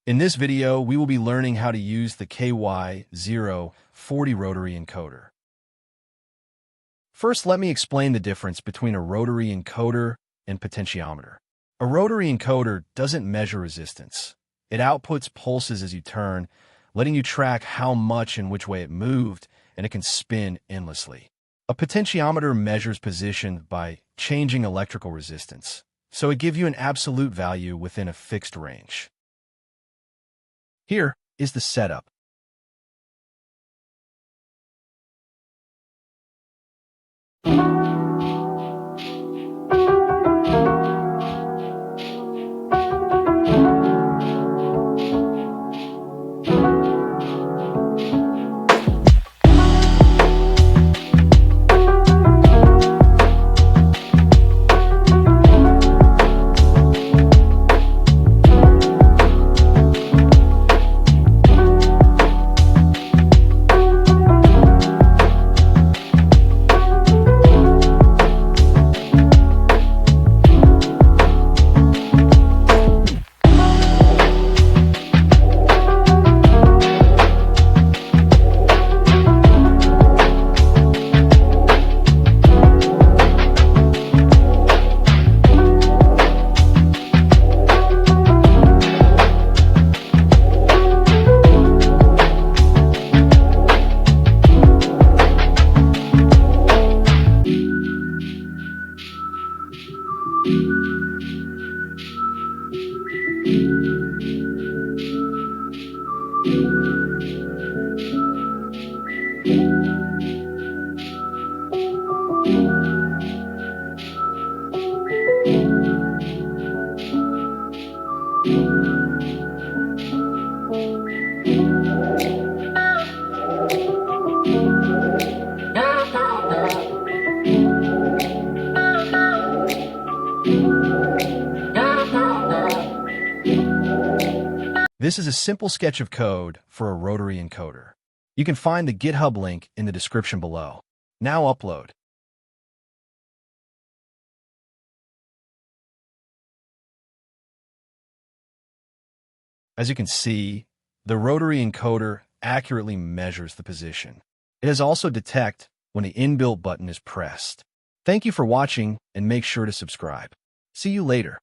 In this video, we will be learning how to use the KY-040 rotary encoder. First, let me explain the difference between a rotary encoder and potentiometer. A rotary encoder doesn't measure resistance. It outputs pulses as you turn, letting you track how much and which way it moved, and it can spin endlessly. A potentiometer measures position by changing electrical resistance, so it gives you an absolute value within a fixed range. Here is the setup. This is a simple sketch of code for a rotary encoder. You can find the GitHub link in the description below. Now upload. As you can see, the rotary encoder accurately measures the position. It has also detect when the inbuilt button is pressed. Thank you for watching and make sure to subscribe. See you later.